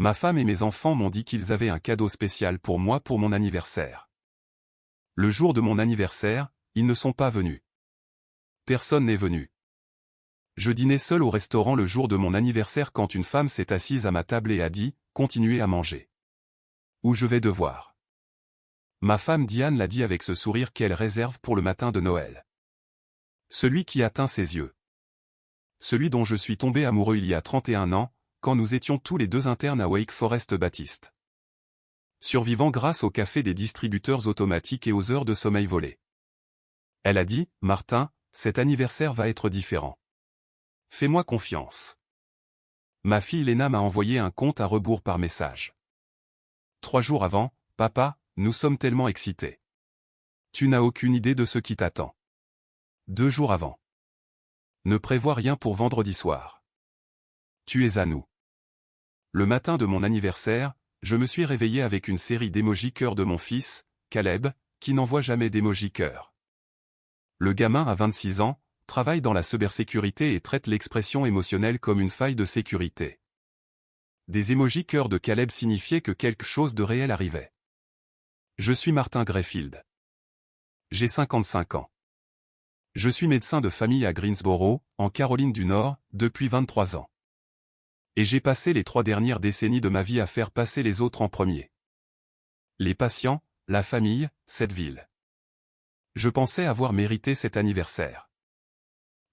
Ma femme et mes enfants m'ont dit qu'ils avaient un cadeau spécial pour moi pour mon anniversaire. Le jour de mon anniversaire, ils ne sont pas venus. Personne n'est venu. Je dînais seul au restaurant le jour de mon anniversaire quand une femme s'est assise à ma table et a dit « Continuez à manger. Ou je vais devoir ». Ma femme Diane l'a dit avec ce sourire qu'elle réserve pour le matin de Noël. Celui qui atteint ses yeux. Celui dont je suis tombé amoureux il y a 31 ans, quand nous étions tous les deux internes à Wake Forest Baptiste. Survivant grâce au café des distributeurs automatiques et aux heures de sommeil volées. Elle a dit « Martin, cet anniversaire va être différent. Fais-moi confiance. » Ma fille Léna m'a envoyé un compte à rebours par message. 3 jours avant, « Papa, nous sommes tellement excités. Tu n'as aucune idée de ce qui t'attend. » 2 jours avant. Ne prévois rien pour vendredi soir. Tu es à nous. Le matin de mon anniversaire, je me suis réveillé avec une série d'émojis cœur de mon fils, Caleb, qui n'envoie jamais d'émojis cœur. Le gamin a 26 ans, travaille dans la cybersécurité et traite l'expression émotionnelle comme une faille de sécurité. Des émojis cœur de Caleb signifiaient que quelque chose de réel arrivait. Je suis Martin Greyfield. J'ai 55 ans. Je suis médecin de famille à Greensboro, en Caroline du Nord, depuis 23 ans. Et j'ai passé les 3 dernières décennies de ma vie à faire passer les autres en premier. Les patients, la famille, cette ville. Je pensais avoir mérité cet anniversaire.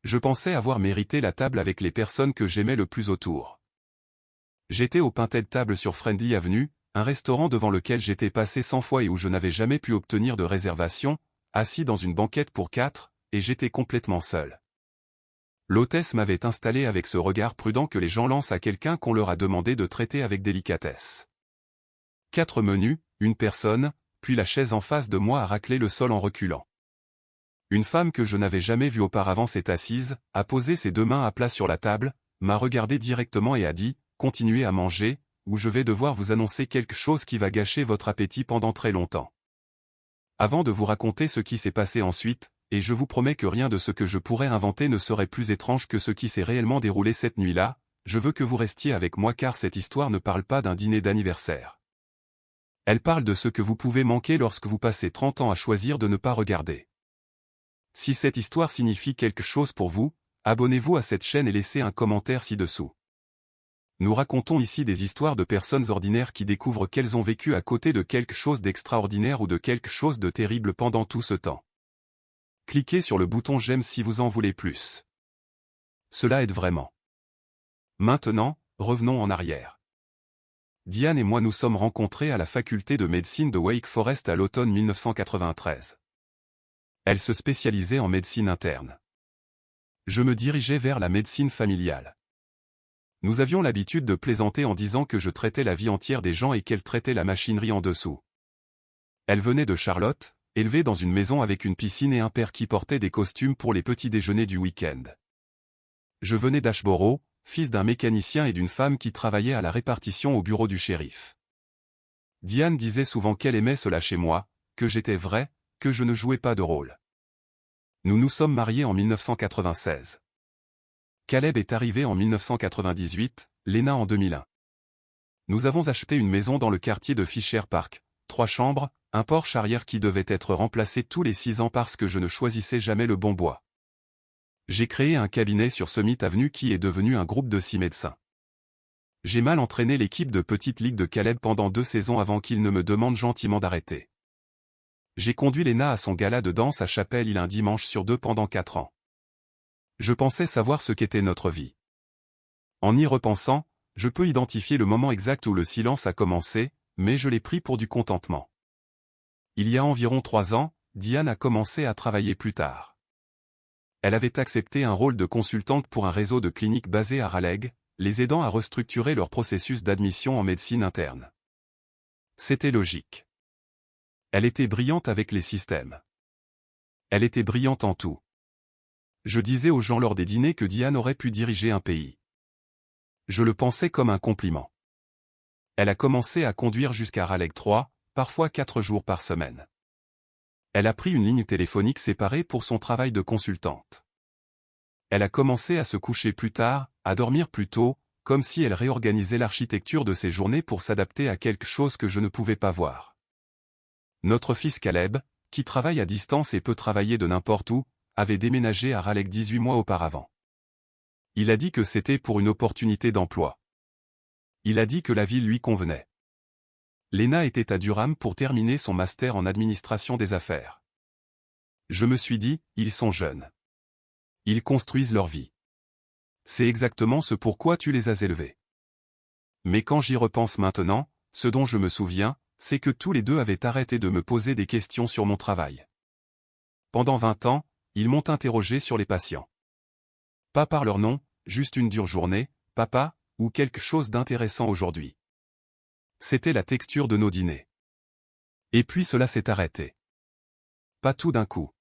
Je pensais avoir mérité la table avec les personnes que j'aimais le plus autour. J'étais au Pinted Table sur Friendly Avenue, un restaurant devant lequel j'étais passé 100 fois et où je n'avais jamais pu obtenir de réservation, assis dans une banquette pour 4, et j'étais complètement seul. L'hôtesse m'avait installé avec ce regard prudent que les gens lancent à quelqu'un qu'on leur a demandé de traiter avec délicatesse. 4 menus, une personne, puis la chaise en face de moi a raclé le sol en reculant. Une femme que je n'avais jamais vue auparavant s'est assise, a posé ses 2 mains à plat sur la table, m'a regardé directement et a dit « Continuez à manger, ou je vais devoir vous annoncer quelque chose qui va gâcher votre appétit pendant très longtemps. » Avant de vous raconter ce qui s'est passé ensuite, et je vous promets que rien de ce que je pourrais inventer ne serait plus étrange que ce qui s'est réellement déroulé cette nuit-là, je veux que vous restiez avec moi car cette histoire ne parle pas d'un dîner d'anniversaire. Elle parle de ce que vous pouvez manquer lorsque vous passez 30 ans à choisir de ne pas regarder. Si cette histoire signifie quelque chose pour vous, abonnez-vous à cette chaîne et laissez un commentaire ci-dessous. Nous racontons ici des histoires de personnes ordinaires qui découvrent qu'elles ont vécu à côté de quelque chose d'extraordinaire ou de quelque chose de terrible pendant tout ce temps. Cliquez sur le bouton j'aime si vous en voulez plus. Cela aide vraiment. Maintenant, revenons en arrière. Diane et moi nous sommes rencontrés à la faculté de médecine de Wake Forest à l'automne 1993. Elle se spécialisait en médecine interne. Je me dirigeais vers la médecine familiale. Nous avions l'habitude de plaisanter en disant que je traitais la vie entière des gens et qu'elle traitait la machinerie en dessous. Elle venait de Charlotte, élevée dans une maison avec une piscine et un père qui portait des costumes pour les petits déjeuners du week-end. Je venais d'Ashboro, fils d'un mécanicien et d'une femme qui travaillait à la répartition au bureau du shérif. Diane disait souvent qu'elle aimait cela chez moi, que j'étais vrai, que je ne jouais pas de rôle. Nous nous sommes mariés en 1996. Caleb est arrivé en 1998, Léna en 2001. Nous avons acheté une maison dans le quartier de Fisher Park, 3 chambres, un porche arrière qui devait être remplacé tous les 6 ans parce que je ne choisissais jamais le bon bois. J'ai créé un cabinet sur Summit Avenue qui est devenu un groupe de 6 médecins. J'ai mal entraîné l'équipe de petite ligue de Caleb pendant 2 saisons avant qu'il ne me demande gentiment d'arrêter. J'ai conduit Léna à son gala de danse à Chapel Hill un dimanche sur 2 pendant 4 ans. Je pensais savoir ce qu'était notre vie. En y repensant, je peux identifier le moment exact où le silence a commencé, mais je l'ai pris pour du contentement. Il y a environ 3 ans, Diane a commencé à travailler plus tard. Elle avait accepté un rôle de consultante pour un réseau de cliniques basé à Raleigh, les aidant à restructurer leur processus d'admission en médecine interne. C'était logique. Elle était brillante avec les systèmes. Elle était brillante en tout. Je disais aux gens lors des dîners que Diane aurait pu diriger un pays. Je le pensais comme un compliment. Elle a commencé à conduire jusqu'à Raleigh 3, parfois 4 jours par semaine. Elle a pris une ligne téléphonique séparée pour son travail de consultante. Elle a commencé à se coucher plus tard, à dormir plus tôt, comme si elle réorganisait l'architecture de ses journées pour s'adapter à quelque chose que je ne pouvais pas voir. Notre fils Caleb, qui travaille à distance et peut travailler de n'importe où, avait déménagé à Raleigh 18 mois auparavant. Il a dit que c'était pour une opportunité d'emploi. Il a dit que la ville lui convenait. Lena était à Durham pour terminer son master en administration des affaires. Je me suis dit, ils sont jeunes. Ils construisent leur vie. C'est exactement ce pourquoi tu les as élevés. Mais quand j'y repense maintenant, ce dont je me souviens, c'est que tous les deux avaient arrêté de me poser des questions sur mon travail. Pendant 20 ans, ils m'ont interrogé sur les patients. Pas par leur nom, juste une dure journée, papa, ou quelque chose d'intéressant aujourd'hui. C'était la texture de nos dîners. Et puis cela s'est arrêté. Pas tout d'un coup.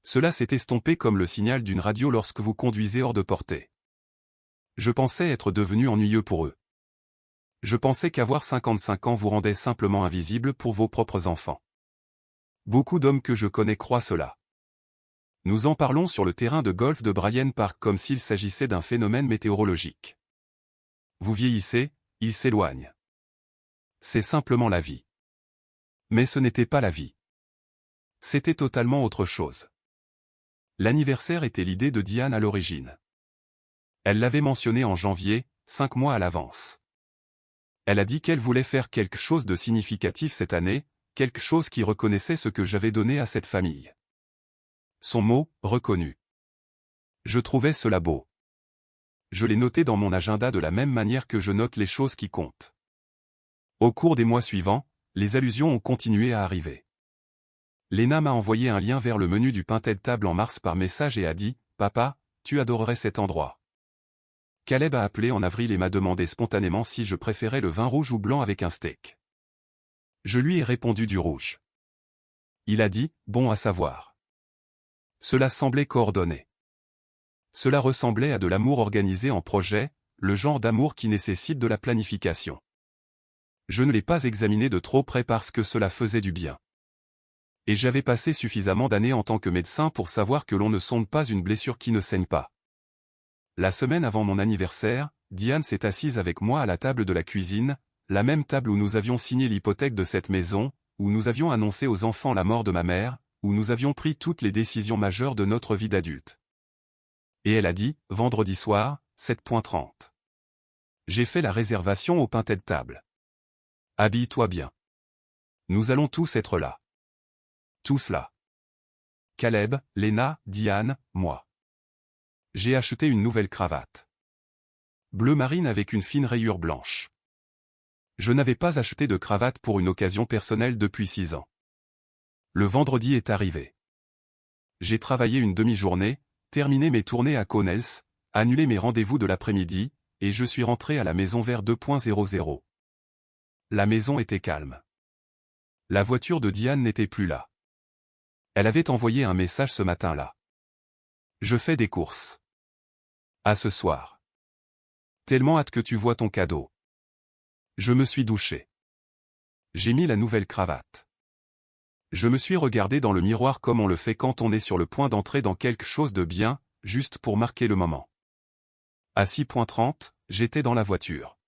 Cela s'est estompé comme le signal d'une radio lorsque vous conduisez hors de portée. Je pensais être devenu ennuyeux pour eux. Je pensais qu'avoir 55 ans vous rendait simplement invisible pour vos propres enfants. Beaucoup d'hommes que je connais croient cela. Nous en parlons sur le terrain de golf de Bryant Park comme s'il s'agissait d'un phénomène météorologique. Vous vieillissez, ils s'éloignent. C'est simplement la vie. Mais ce n'était pas la vie. C'était totalement autre chose. L'anniversaire était l'idée de Diane à l'origine. Elle l'avait mentionné en janvier, 5 mois à l'avance. Elle a dit qu'elle voulait faire quelque chose de significatif cette année, quelque chose qui reconnaissait ce que j'avais donné à cette famille. Son mot, reconnu. Je trouvais cela beau. Je l'ai noté dans mon agenda de la même manière que je note les choses qui comptent. Au cours des mois suivants, les allusions ont continué à arriver. Lena m'a envoyé un lien vers le menu du Pinted Table en mars par message et a dit « Papa, tu adorerais cet endroit ». Caleb a appelé en avril et m'a demandé spontanément si je préférais le vin rouge ou blanc avec un steak. Je lui ai répondu du rouge. Il a dit « Bon à savoir ». Cela semblait coordonné. Cela ressemblait à de l'amour organisé en projet, le genre d'amour qui nécessite de la planification. Je ne l'ai pas examiné de trop près parce que cela faisait du bien. Et j'avais passé suffisamment d'années en tant que médecin pour savoir que l'on ne sonde pas une blessure qui ne saigne pas. La semaine avant mon anniversaire, Diane s'est assise avec moi à la table de la cuisine, la même table où nous avions signé l'hypothèque de cette maison, où nous avions annoncé aux enfants la mort de ma mère, où nous avions pris toutes les décisions majeures de notre vie d'adulte. Et elle a dit, vendredi soir, 7h30. J'ai fait la réservation au Pinted Table. Habille-toi bien. Nous allons tous être là. Tous là. Caleb, Lena, Diane, moi. J'ai acheté une nouvelle cravate. Bleu marine avec une fine rayure blanche. Je n'avais pas acheté de cravate pour une occasion personnelle depuis 6 ans. Le vendredi est arrivé. J'ai travaillé une demi-journée, terminé mes tournées à Connells, annulé mes rendez-vous de l'après-midi, et je suis rentré à la maison vers 2h00. La maison était calme. La voiture de Diane n'était plus là. Elle avait envoyé un message ce matin-là. Je fais des courses. À ce soir. Tellement hâte que tu vois ton cadeau. Je me suis douché. J'ai mis la nouvelle cravate. Je me suis regardé dans le miroir comme on le fait quand on est sur le point d'entrer dans quelque chose de bien, juste pour marquer le moment. À 6h30, j'étais dans la voiture.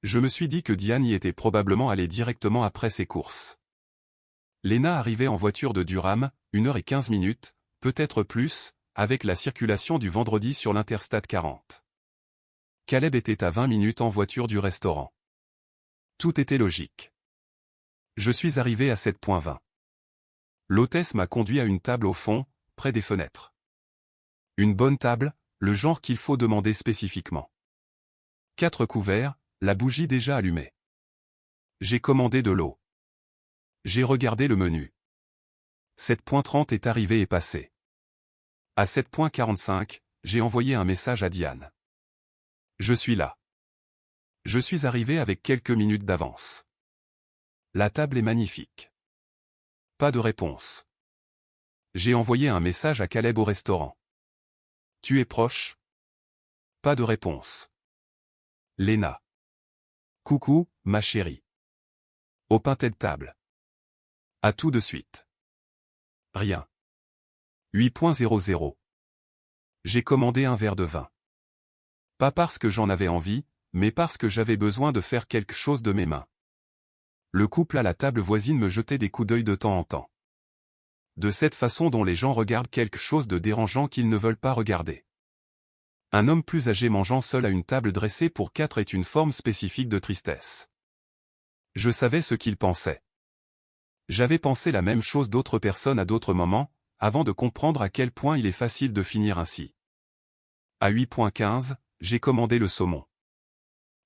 Je me suis dit que Diane y était probablement allée directement après ses courses. Lena arrivait en voiture de Durham, 1h15, peut-être plus, avec la circulation du vendredi sur l'Interstate 40. Caleb était à 20 minutes en voiture du restaurant. Tout était logique. Je suis arrivé à 7h20. L'hôtesse m'a conduit à une table au fond, près des fenêtres. Une bonne table, le genre qu'il faut demander spécifiquement. 4 couverts, la bougie déjà allumée. J'ai commandé de l'eau. J'ai regardé le menu. 7h30 est arrivé et passé. À 7h45, j'ai envoyé un message à Diane. Je suis là. Je suis arrivé avec quelques minutes d'avance. La table est magnifique. Pas de réponse. J'ai envoyé un message à Caleb au restaurant. Tu es proche? Pas de réponse. Lena. Coucou, ma chérie. Au Pinted Table. À tout de suite. Rien. 8.00. J'ai commandé un verre de vin. Pas parce que j'en avais envie, mais parce que j'avais besoin de faire quelque chose de mes mains. Le couple à la table voisine me jetait des coups d'œil de temps en temps. De cette façon dont les gens regardent quelque chose de dérangeant qu'ils ne veulent pas regarder. Un homme plus âgé mangeant seul à une table dressée pour 4 est une forme spécifique de tristesse. Je savais ce qu'il pensait. J'avais pensé la même chose d'autres personnes à d'autres moments, avant de comprendre à quel point il est facile de finir ainsi. À 8.15, j'ai commandé le saumon.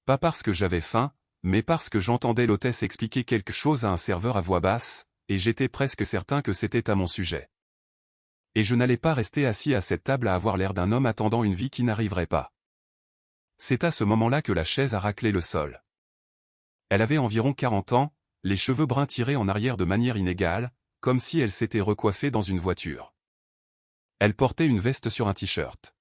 Pas parce que j'avais faim, mais parce que j'entendais l'hôtesse expliquer quelque chose à un serveur à voix basse, et j'étais presque certain que c'était à mon sujet. Et je n'allais pas rester assis à cette table à avoir l'air d'un homme attendant une vie qui n'arriverait pas. C'est à ce moment-là que la chaise a raclé le sol. Elle avait environ 40 ans, les cheveux bruns tirés en arrière de manière inégale, comme si elle s'était recoiffée dans une voiture. Elle portait une veste sur un t-shirt.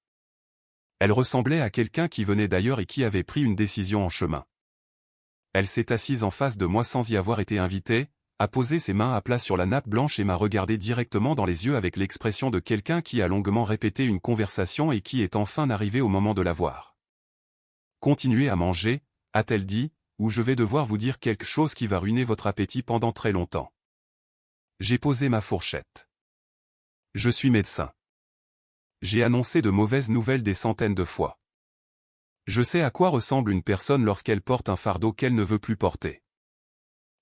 Elle ressemblait à quelqu'un qui venait d'ailleurs et qui avait pris une décision en chemin. Elle s'est assise en face de moi sans y avoir été invitée, a posé ses mains à plat sur la nappe blanche et m'a regardé directement dans les yeux avec l'expression de quelqu'un qui a longuement répété une conversation et qui est enfin arrivé au moment de la voir. Continuez à manger, a-t-elle dit, ou je vais devoir vous dire quelque chose qui va ruiner votre appétit pendant très longtemps. J'ai posé ma fourchette. Je suis médecin. J'ai annoncé de mauvaises nouvelles des centaines de fois. Je sais à quoi ressemble une personne lorsqu'elle porte un fardeau qu'elle ne veut plus porter.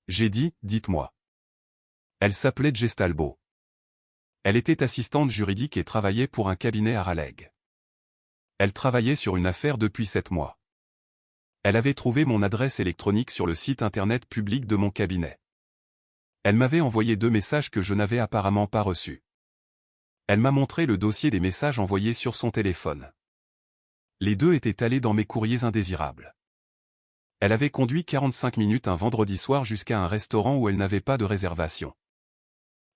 J'ai dit, dites-moi. Elle s'appelait Jess Talbot. Elle était assistante juridique et travaillait pour un cabinet à Raleigh. Elle travaillait sur une affaire depuis 7 mois. Elle avait trouvé mon adresse électronique sur le site internet public de mon cabinet. Elle m'avait envoyé 2 messages que je n'avais apparemment pas reçus. Elle m'a montré le dossier des messages envoyés sur son téléphone. Les 2 étaient allés dans mes courriers indésirables. Elle avait conduit 45 minutes un vendredi soir jusqu'à un restaurant où elle n'avait pas de réservation.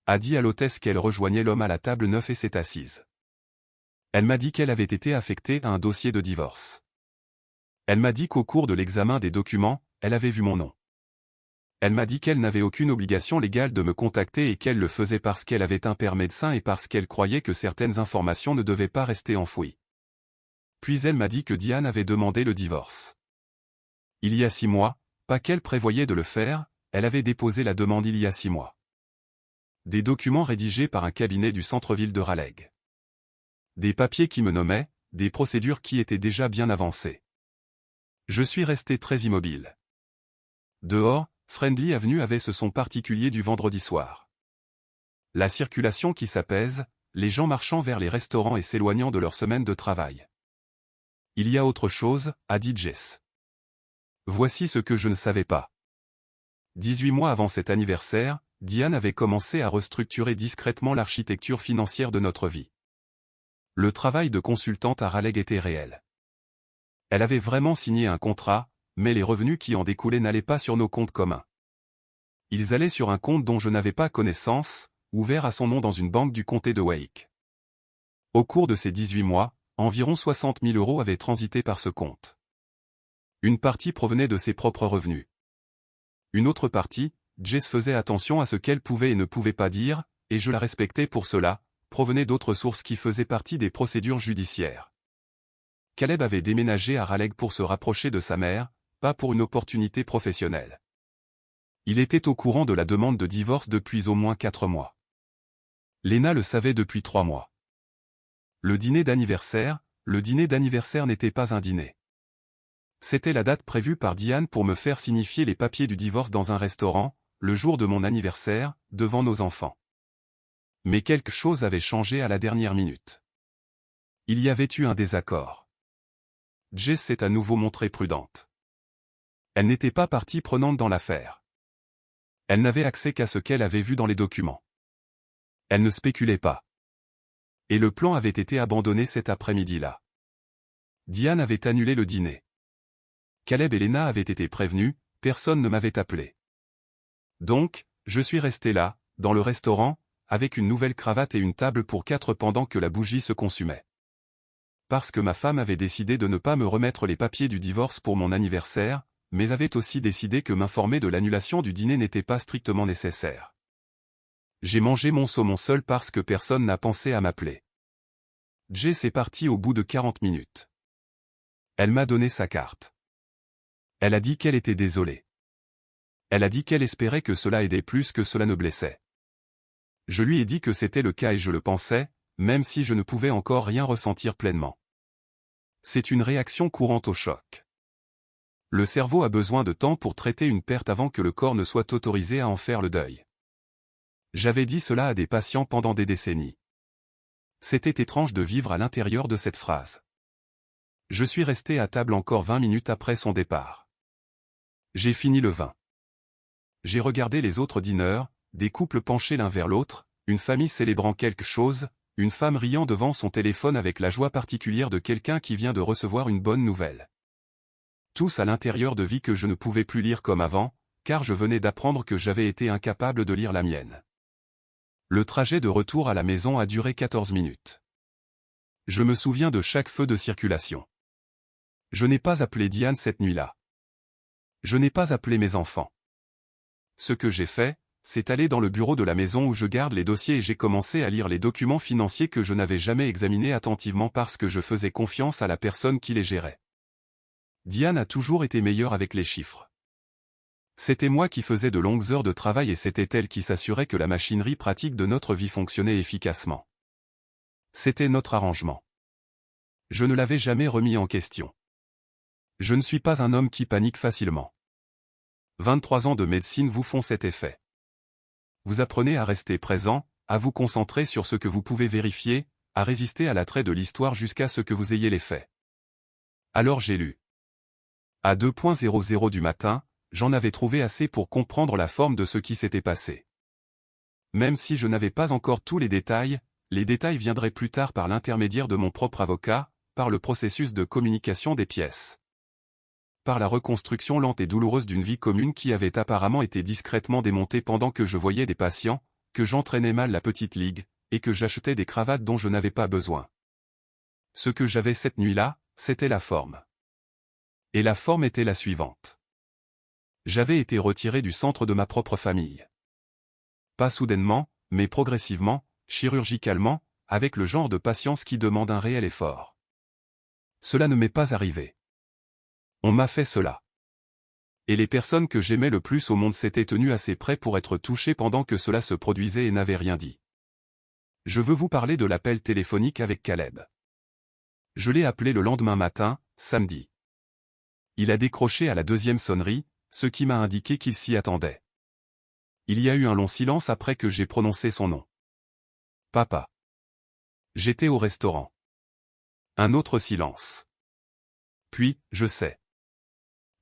A dit à l'hôtesse qu'elle rejoignait l'homme à la table 9 et s'est assise. Elle m'a dit qu'elle avait été affectée à un dossier de divorce. Elle m'a dit qu'au cours de l'examen des documents, elle avait vu mon nom. Elle m'a dit qu'elle n'avait aucune obligation légale de me contacter et qu'elle le faisait parce qu'elle avait un père médecin et parce qu'elle croyait que certaines informations ne devaient pas rester enfouies. Puis elle m'a dit que Diane avait demandé le divorce. Il y a 6 mois, pas qu'elle prévoyait de le faire, elle avait déposé la demande il y a 6 mois. Des documents rédigés par un cabinet du centre-ville de Raleigh. Des papiers qui me nommaient, des procédures qui étaient déjà bien avancées. Je suis resté très immobile. Dehors, Friendly Avenue avait ce son particulier du vendredi soir. La circulation qui s'apaise, les gens marchant vers les restaurants et s'éloignant de leur semaine de travail. Il y a autre chose, a dit Jess. Voici ce que je ne savais pas. 18 mois avant cet anniversaire, Diane avait commencé à restructurer discrètement l'architecture financière de notre vie. Le travail de consultante à Raleigh était réel. Elle avait vraiment signé un contrat, mais les revenus qui en découlaient n'allaient pas sur nos comptes communs. Ils allaient sur un compte dont je n'avais pas connaissance, ouvert à son nom dans une banque du comté de Wake. Au cours de ces 18 mois, environ 60 000 € avaient transité par ce compte. Une partie provenait de ses propres revenus. Une autre partie, Jess faisait attention à ce qu'elle pouvait et ne pouvait pas dire, et je la respectais pour cela, provenait d'autres sources qui faisaient partie des procédures judiciaires. Caleb avait déménagé à Raleigh pour se rapprocher de sa mère, pas pour une opportunité professionnelle. Il était au courant de la demande de divorce depuis au moins 4 mois. Lena le savait depuis 3 mois. Le dîner d'anniversaire n'était pas un dîner. C'était la date prévue par Diane pour me faire signifier les papiers du divorce dans un restaurant, le jour de mon anniversaire, devant nos enfants. Mais quelque chose avait changé à la dernière minute. Il y avait eu un désaccord. Jess s'est à nouveau montrée prudente. Elle n'était pas partie prenante dans l'affaire. Elle n'avait accès qu'à ce qu'elle avait vu dans les documents. Elle ne spéculait pas. Et le plan avait été abandonné cet après-midi-là. Diane avait annulé le dîner. Caleb et Lena avaient été prévenus, personne ne m'avait appelé. Donc, je suis resté là, dans le restaurant, avec une nouvelle cravate et une table pour 4 pendant que la bougie se consumait. Parce que ma femme avait décidé de ne pas me remettre les papiers du divorce pour mon anniversaire, mais avait aussi décidé que m'informer de l'annulation du dîner n'était pas strictement nécessaire. J'ai mangé mon saumon seul parce que personne n'a pensé à m'appeler. Jess est partie au bout de 40 minutes. Elle m'a donné sa carte. Elle a dit qu'elle était désolée. Elle a dit qu'elle espérait que cela aidait plus que cela ne blessait. Je lui ai dit que c'était le cas et je le pensais, même si je ne pouvais encore rien ressentir pleinement. C'est une réaction courante au choc. Le cerveau a besoin de temps pour traiter une perte avant que le corps ne soit autorisé à en faire le deuil. J'avais dit cela à des patients pendant des décennies. C'était étrange de vivre à l'intérieur de cette phrase. Je suis resté à table encore 20 minutes après son départ. J'ai fini le vin. J'ai regardé les autres dîneurs, des couples penchés l'un vers l'autre, une famille célébrant quelque chose, une femme riant devant son téléphone avec la joie particulière de quelqu'un qui vient de recevoir une bonne nouvelle. Tous à l'intérieur de vie que je ne pouvais plus lire comme avant, car je venais d'apprendre que j'avais été incapable de lire la mienne. Le trajet de retour à la maison a duré 14 minutes. Je me souviens de chaque feu de circulation. Je n'ai pas appelé Diane cette nuit-là. Je n'ai pas appelé mes enfants. Ce que j'ai fait, c'est aller dans le bureau de la maison où je garde les dossiers et j'ai commencé à lire les documents financiers que je n'avais jamais examinés attentivement parce que je faisais confiance à la personne qui les gérait. Diane a toujours été meilleure avec les chiffres. C'était moi qui faisais de longues heures de travail et c'était elle qui s'assurait que la machinerie pratique de notre vie fonctionnait efficacement. C'était notre arrangement. Je ne l'avais jamais remis en question. Je ne suis pas un homme qui panique facilement. 23 ans de médecine vous font cet effet. Vous apprenez à rester présent, à vous concentrer sur ce que vous pouvez vérifier, à résister à l'attrait de l'histoire jusqu'à ce que vous ayez les faits. Alors j'ai lu. À 2:00 du matin, j'en avais trouvé assez pour comprendre la forme de ce qui s'était passé. Même si je n'avais pas encore tous les détails viendraient plus tard par l'intermédiaire de mon propre avocat, par le processus de communication des pièces. Par la reconstruction lente et douloureuse d'une vie commune qui avait apparemment été discrètement démontée pendant que je voyais des patients, que j'entraînais mal la petite ligue, et que j'achetais des cravates dont je n'avais pas besoin. Ce que j'avais cette nuit-là, c'était la forme. Et la forme était la suivante. J'avais été retiré du centre de ma propre famille. Pas soudainement, mais progressivement, chirurgicalement, avec le genre de patience qui demande un réel effort. Cela ne m'est pas arrivé. On m'a fait cela. Et les personnes que j'aimais le plus au monde s'étaient tenues assez près pour être touchées pendant que cela se produisait et n'avaient rien dit. Je veux vous parler de l'appel téléphonique avec Caleb. Je l'ai appelé le lendemain matin, samedi. Il a décroché à la deuxième sonnerie, ce qui m'a indiqué qu'il s'y attendait. Il y a eu un long silence après que j'ai prononcé son nom. Papa. J'étais au restaurant. Un autre silence. Puis, je sais.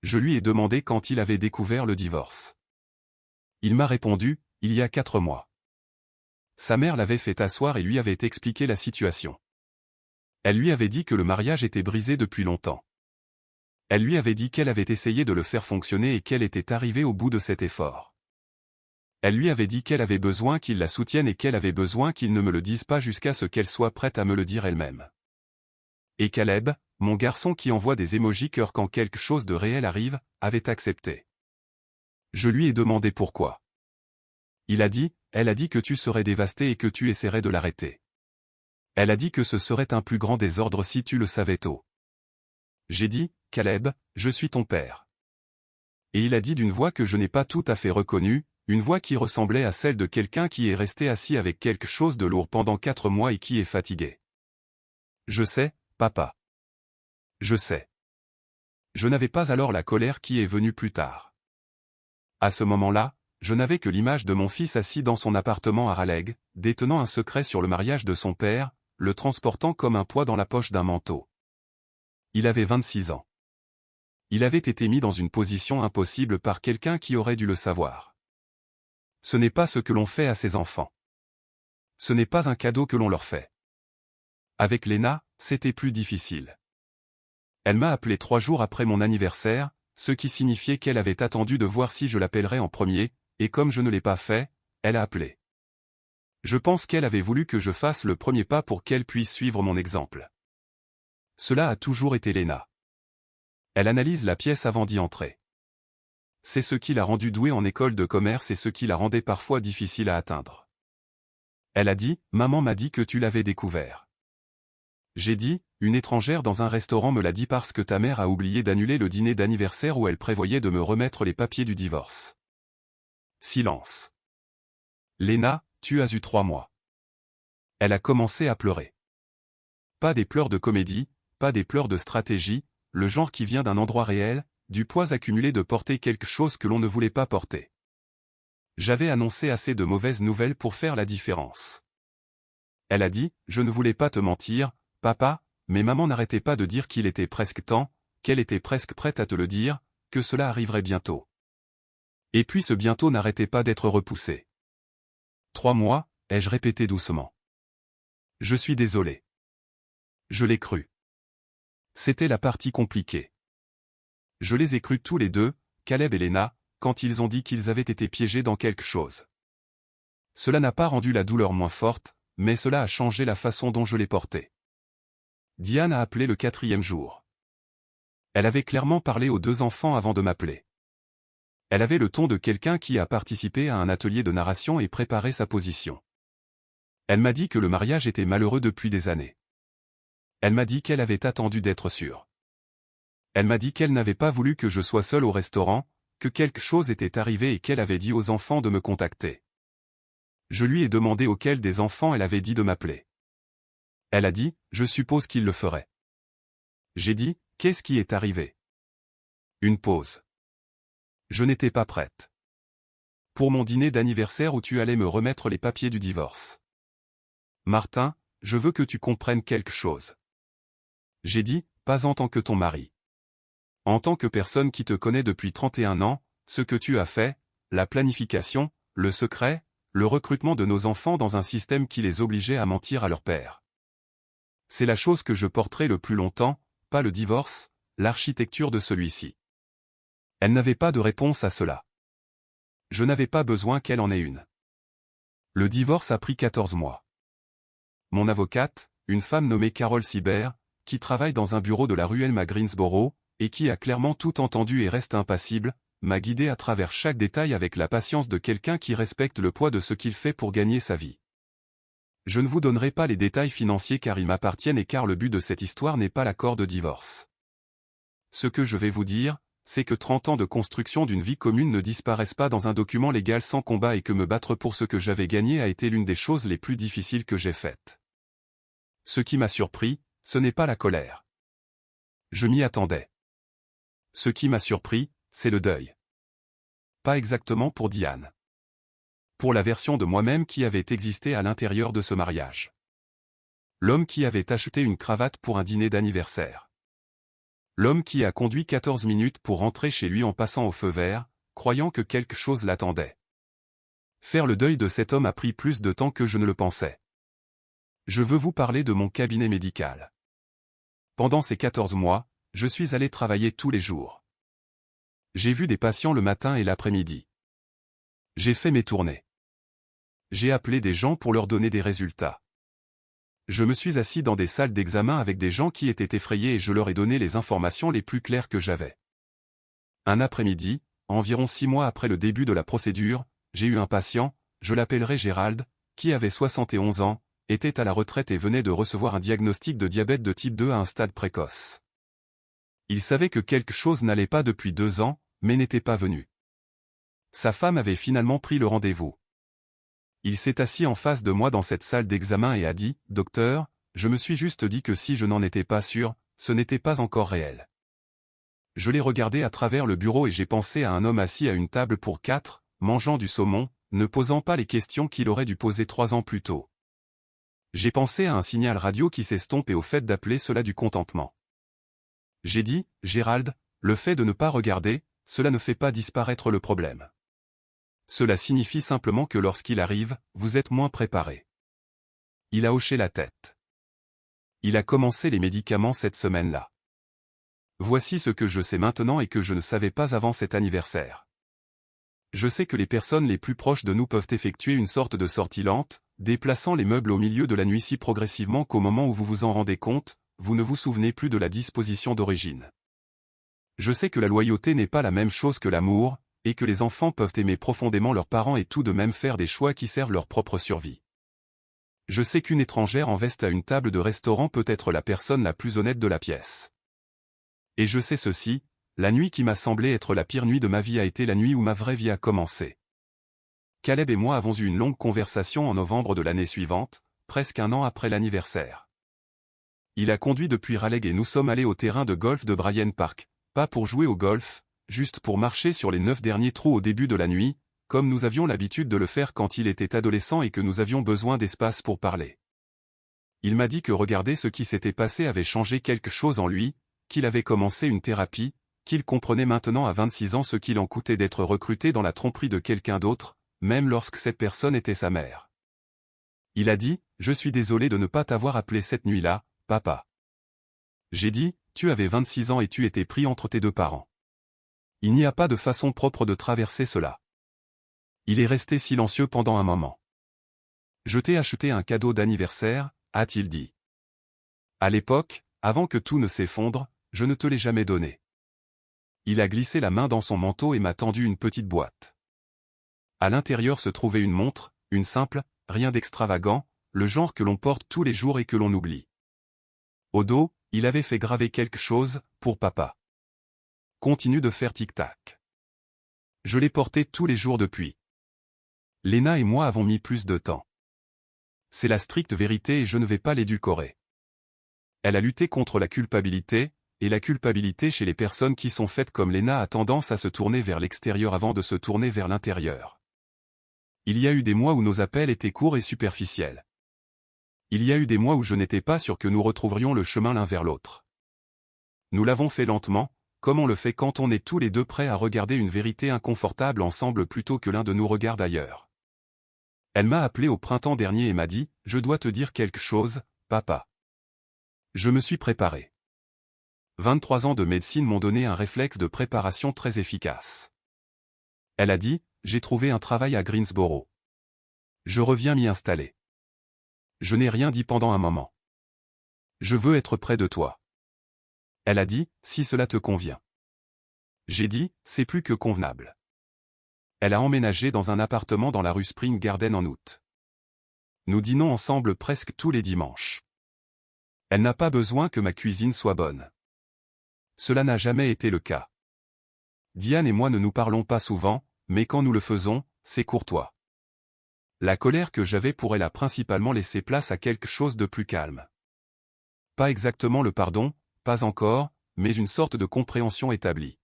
Je lui ai demandé quand il avait découvert le divorce. Il m'a répondu, il y a 4 mois. Sa mère l'avait fait asseoir et lui avait expliqué la situation. Elle lui avait dit que le mariage était brisé depuis longtemps. Elle lui avait dit qu'elle avait essayé de le faire fonctionner et qu'elle était arrivée au bout de cet effort. Elle lui avait dit qu'elle avait besoin qu'il la soutienne et qu'elle avait besoin qu'il ne me le dise pas jusqu'à ce qu'elle soit prête à me le dire elle-même. Et Caleb, mon garçon qui envoie des émojis cœur quand quelque chose de réel arrive, avait accepté. Je lui ai demandé pourquoi. Elle a dit que tu serais dévasté et que tu essaierais de l'arrêter. Elle a dit que ce serait un plus grand désordre si tu le savais tôt. J'ai dit, Caleb, je suis ton père. Et il a dit d'une voix que je n'ai pas tout à fait reconnue, une voix qui ressemblait à celle de quelqu'un qui est resté assis avec quelque chose de lourd pendant 4 mois et qui est fatigué. Je sais, papa. Je sais. Je n'avais pas alors la colère qui est venue plus tard. À ce moment-là, je n'avais que l'image de mon fils assis dans son appartement à Raleigh, détenant un secret sur le mariage de son père, le transportant comme un poids dans la poche d'un manteau. Il avait 26 ans. Il avait été mis dans une position impossible par quelqu'un qui aurait dû le savoir. Ce n'est pas ce que l'on fait à ses enfants. Ce n'est pas un cadeau que l'on leur fait. Avec Lena, c'était plus difficile. Elle m'a appelé 3 jours après mon anniversaire, ce qui signifiait qu'elle avait attendu de voir si je l'appellerais en premier, et comme je ne l'ai pas fait, elle a appelé. Je pense qu'elle avait voulu que je fasse le premier pas pour qu'elle puisse suivre mon exemple. Cela a toujours été Lena. Elle analyse la pièce avant d'y entrer. C'est ce qui l'a rendue douée en école de commerce et ce qui la rendait parfois difficile à atteindre. Elle a dit, maman m'a dit que tu l'avais découvert. J'ai dit, une étrangère dans un restaurant me l'a dit parce que ta mère a oublié d'annuler le dîner d'anniversaire où elle prévoyait de me remettre les papiers du divorce. Silence. Léna, tu as eu 3 mois. Elle a commencé à pleurer. Pas des pleurs de comédie, pas des pleurs de stratégie, le genre qui vient d'un endroit réel, du poids accumulé de porter quelque chose que l'on ne voulait pas porter. J'avais annoncé assez de mauvaises nouvelles pour faire la différence. Elle a dit, je ne voulais pas te mentir, papa, mais maman n'arrêtait pas de dire qu'il était presque temps, qu'elle était presque prête à te le dire, que cela arriverait bientôt. Et puis ce bientôt n'arrêtait pas d'être repoussé. 3 mois, ai-je répété doucement. Je suis désolé. Je l'ai cru. C'était la partie compliquée. Je les ai crus tous les deux, Caleb et Léna, quand ils ont dit qu'ils avaient été piégés dans quelque chose. Cela n'a pas rendu la douleur moins forte, mais cela a changé la façon dont je les portais. Diane a appelé le 4e jour. Elle avait clairement parlé aux 2 enfants avant de m'appeler. Elle avait le ton de quelqu'un qui a participé à un atelier de narration et préparé sa position. Elle m'a dit que le mariage était malheureux depuis des années. Elle m'a dit qu'elle avait attendu d'être sûre. Elle m'a dit qu'elle n'avait pas voulu que je sois seul au restaurant, que quelque chose était arrivé et qu'elle avait dit aux enfants de me contacter. Je lui ai demandé auquel des enfants elle avait dit de m'appeler. Elle a dit, je suppose qu'il le ferait. J'ai dit, qu'est-ce qui est arrivé? Une pause. Je n'étais pas prête. Pour mon dîner d'anniversaire où tu allais me remettre les papiers du divorce. Martin, je veux que tu comprennes quelque chose. J'ai dit, pas en tant que ton mari. En tant que personne qui te connaît depuis 31 ans, ce que tu as fait, la planification, le secret, le recrutement de nos enfants dans un système qui les obligeait à mentir à leur père. C'est la chose que je porterai le plus longtemps, pas le divorce, l'architecture de celui-ci. Elle n'avait pas de réponse à cela. Je n'avais pas besoin qu'elle en ait une. Le divorce a pris 14 mois. Mon avocate, une femme nommée Carole Sibert, qui travaille dans un bureau de la rue Elma Greensboro, et qui a clairement tout entendu et reste impassible, m'a guidé à travers chaque détail avec la patience de quelqu'un qui respecte le poids de ce qu'il fait pour gagner sa vie. Je ne vous donnerai pas les détails financiers car ils m'appartiennent et car le but de cette histoire n'est pas l'accord de divorce. Ce que je vais vous dire, c'est que 30 ans de construction d'une vie commune ne disparaissent pas dans un document légal sans combat et que me battre pour ce que j'avais gagné a été l'une des choses les plus difficiles que j'ai faites. Ce qui m'a surpris, ce n'est pas la colère. Je m'y attendais. Ce qui m'a surpris, c'est le deuil. Pas exactement pour Diane. Pour la version de moi-même qui avait existé à l'intérieur de ce mariage. L'homme qui avait acheté une cravate pour un dîner d'anniversaire. L'homme qui a conduit 14 minutes pour rentrer chez lui en passant au feu vert, croyant que quelque chose l'attendait. Faire le deuil de cet homme a pris plus de temps que je ne le pensais. Je veux vous parler de mon cabinet médical. Pendant ces 14 mois, je suis allé travailler tous les jours. J'ai vu des patients le matin et l'après-midi. J'ai fait mes tournées. J'ai appelé des gens pour leur donner des résultats. Je me suis assis dans des salles d'examen avec des gens qui étaient effrayés et je leur ai donné les informations les plus claires que j'avais. Un après-midi, environ 6 mois après le début de la procédure, j'ai eu un patient, je l'appellerai Gérald, qui avait 71 ans, était à la retraite et venait de recevoir un diagnostic de diabète de type 2 à un stade précoce. Il savait que quelque chose n'allait pas depuis 2 ans, mais n'était pas venu. Sa femme avait finalement pris le rendez-vous. Il s'est assis en face de moi dans cette salle d'examen et a dit, « Docteur, je me suis juste dit que si je n'en étais pas sûr, ce n'était pas encore réel. » Je l'ai regardé à travers le bureau et j'ai pensé à un homme assis à une table pour 4, mangeant du saumon, ne posant pas les questions qu'il aurait dû poser 3 ans plus tôt. J'ai pensé à un signal radio qui s'estompe et au fait d'appeler cela du contentement. J'ai dit, « Gérald, le fait de ne pas regarder, cela ne fait pas disparaître le problème. Cela signifie simplement que lorsqu'il arrive, vous êtes moins préparé. » Il a hoché la tête. Il a commencé les médicaments cette semaine-là. Voici ce que je sais maintenant et que je ne savais pas avant cet anniversaire. Je sais que les personnes les plus proches de nous peuvent effectuer une sorte de sortie lente, déplaçant les meubles au milieu de la nuit si progressivement qu'au moment où vous vous en rendez compte, vous ne vous souvenez plus de la disposition d'origine. Je sais que la loyauté n'est pas la même chose que l'amour, et que les enfants peuvent aimer profondément leurs parents et tout de même faire des choix qui servent leur propre survie. Je sais qu'une étrangère en veste à une table de restaurant peut être la personne la plus honnête de la pièce. Et je sais ceci, la nuit qui m'a semblé être la pire nuit de ma vie a été la nuit où ma vraie vie a commencé. Caleb et moi avons eu une longue conversation en novembre de l'année suivante, presque un an après l'anniversaire. Il a conduit depuis Raleigh et nous sommes allés au terrain de golf de Bryant Park, pas pour jouer au golf, juste pour marcher sur les 9 derniers trous au début de la nuit, comme nous avions l'habitude de le faire quand il était adolescent et que nous avions besoin d'espace pour parler. Il m'a dit que regarder ce qui s'était passé avait changé quelque chose en lui, qu'il avait commencé une thérapie, qu'il comprenait maintenant à 26 ans ce qu'il en coûtait d'être recruté dans la tromperie de quelqu'un d'autre, même lorsque cette personne était sa mère. Il a dit, « Je suis désolé de ne pas t'avoir appelé cette nuit-là, papa. » J'ai dit, « Tu avais 26 ans et tu étais pris entre tes deux parents. Il n'y a pas de façon propre de traverser cela. » Il est resté silencieux pendant un moment. « Je t'ai acheté un cadeau d'anniversaire, » a-t-il dit. « À l'époque, avant que tout ne s'effondre, je ne te l'ai jamais donné. » Il a glissé la main dans son manteau et m'a tendu une petite boîte. À l'intérieur se trouvait une montre, une simple, rien d'extravagant, le genre que l'on porte tous les jours et que l'on oublie. Au dos, il avait fait graver quelque chose, pour papa. Continue de faire tic-tac. Je l'ai porté tous les jours depuis. Léna et moi avons mis plus de temps. C'est la stricte vérité et je ne vais pas l'édulcorer. Elle a lutté contre la culpabilité, et la culpabilité chez les personnes qui sont faites comme Léna a tendance à se tourner vers l'extérieur avant de se tourner vers l'intérieur. Il y a eu des mois où nos appels étaient courts et superficiels. Il y a eu des mois où je n'étais pas sûr que nous retrouverions le chemin l'un vers l'autre. Nous l'avons fait lentement, comme on le fait quand on est tous les deux prêts à regarder une vérité inconfortable ensemble plutôt que l'un de nous regarde ailleurs. Elle m'a appelé au printemps dernier et m'a dit, « Je dois te dire quelque chose, papa. » Je me suis préparé. 23 ans de médecine m'ont donné un réflexe de préparation très efficace. Elle a dit, « J'ai trouvé un travail à Greensboro. Je reviens m'y installer. » Je n'ai rien dit pendant un moment. « Je veux être près de toi. » Elle a dit, « Si cela te convient. » J'ai dit, « C'est plus que convenable. » Elle a emménagé dans un appartement dans la rue Spring Garden en août. Nous dînons ensemble presque tous les dimanches. Elle n'a pas besoin que ma cuisine soit bonne. Cela n'a jamais été le cas. Diane et moi ne nous parlons pas souvent, mais quand nous le faisons, c'est courtois. La colère que j'avais pour elle a principalement laissé place à quelque chose de plus calme. Pas exactement le pardon, pas encore, mais une sorte de compréhension établie.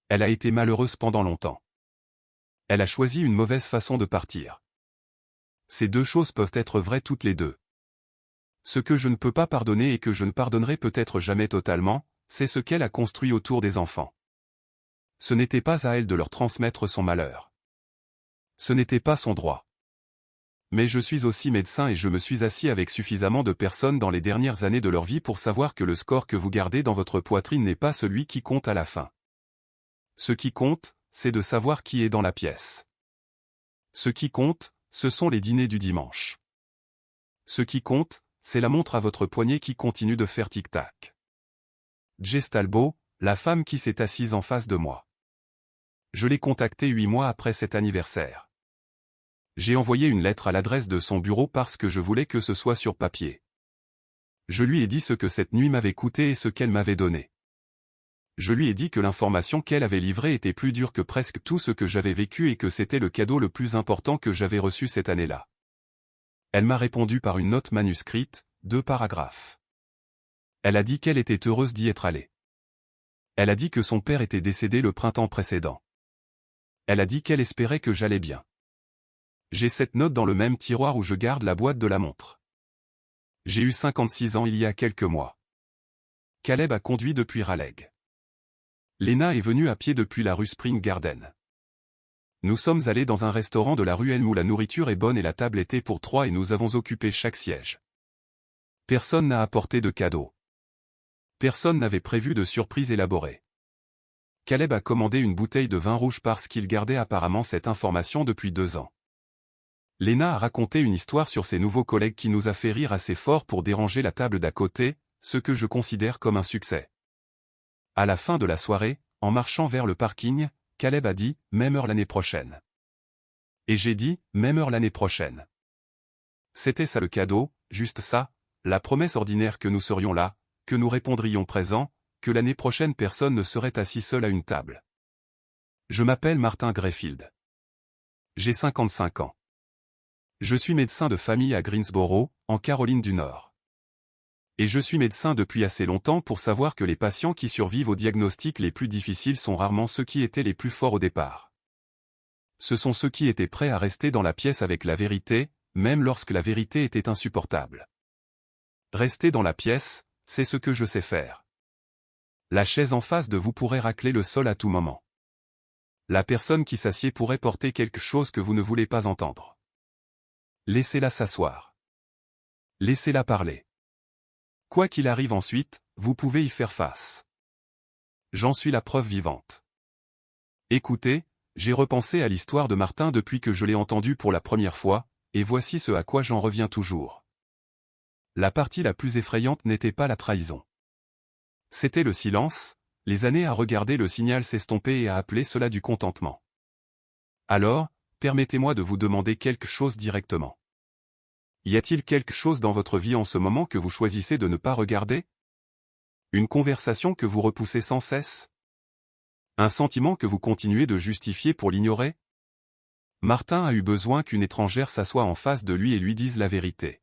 Elle a été malheureuse pendant longtemps. Elle a choisi une mauvaise façon de partir. Ces deux choses peuvent être vraies toutes les deux. Ce que je ne peux pas pardonner et que je ne pardonnerai peut-être jamais totalement, c'est ce qu'elle a construit autour des enfants. Ce n'était pas à elle de leur transmettre son malheur. Ce n'était pas son droit. Mais je suis aussi médecin et je me suis assis avec suffisamment de personnes dans les dernières années de leur vie pour savoir que le score que vous gardez dans votre poitrine n'est pas celui qui compte à la fin. Ce qui compte, c'est de savoir qui est dans la pièce. Ce qui compte, ce sont les dîners du dimanche. Ce qui compte, c'est la montre à votre poignet qui continue de faire tic-tac. Jess Talbot, la femme qui s'est assise en face de moi. Je l'ai contactée 8 mois après cet anniversaire. J'ai envoyé une lettre à l'adresse de son bureau parce que je voulais que ce soit sur papier. Je lui ai dit ce que cette nuit m'avait coûté et ce qu'elle m'avait donné. Je lui ai dit que l'information qu'elle avait livrée était plus dure que presque tout ce que j'avais vécu et que c'était le cadeau le plus important que j'avais reçu cette année-là. Elle m'a répondu par une note manuscrite, 2 paragraphes. Elle a dit qu'elle était heureuse d'y être allée. Elle a dit que son père était décédé le printemps précédent. Elle a dit qu'elle espérait que j'allais bien. J'ai cette note dans le même tiroir où je garde la boîte de la montre. J'ai eu 56 ans il y a quelques mois. Caleb a conduit depuis Raleigh. Léna est venue à pied depuis la rue Spring Garden. Nous sommes allés dans un restaurant de la rue Elm où la nourriture est bonne et la table était pour 3 et nous avons occupé chaque siège. Personne n'a apporté de cadeau. Personne n'avait prévu de surprise élaborée. Caleb a commandé une bouteille de vin rouge parce qu'il gardait apparemment cette information depuis 2 ans. Léna a raconté une histoire sur ses nouveaux collègues qui nous a fait rire assez fort pour déranger la table d'à côté, ce que je considère comme un succès. À la fin de la soirée, en marchant vers le parking, Caleb a dit « Même heure l'année prochaine ». Et j'ai dit « Même heure l'année prochaine ». C'était ça le cadeau, juste ça, la promesse ordinaire que nous serions là, que nous répondrions présent, que l'année prochaine personne ne serait assis seul à une table. Je m'appelle Martin Greyfield. J'ai 55 ans. Je suis médecin de famille à Greensboro, en Caroline du Nord. Et je suis médecin depuis assez longtemps pour savoir que les patients qui survivent aux diagnostics les plus difficiles sont rarement ceux qui étaient les plus forts au départ. Ce sont ceux qui étaient prêts à rester dans la pièce avec la vérité, même lorsque la vérité était insupportable. Rester dans la pièce, c'est ce que je sais faire. La chaise en face de vous pourrait racler le sol à tout moment. La personne qui s'assied pourrait porter quelque chose que vous ne voulez pas entendre. Laissez-la s'asseoir. Laissez-la parler. Quoi qu'il arrive ensuite, vous pouvez y faire face. J'en suis la preuve vivante. Écoutez, j'ai repensé à l'histoire de Martin depuis que je l'ai entendu pour la première fois, et voici ce à quoi j'en reviens toujours. La partie la plus effrayante n'était pas la trahison. C'était le silence, les années à regarder le signal s'estomper et à appeler cela du contentement. Alors, permettez-moi de vous demander quelque chose directement. Y a-t-il quelque chose dans votre vie en ce moment que vous choisissez de ne pas regarder? Une conversation que vous repoussez sans cesse? Un sentiment que vous continuez de justifier pour l'ignorer? Martin a eu besoin qu'une étrangère s'assoie en face de lui et lui dise la vérité.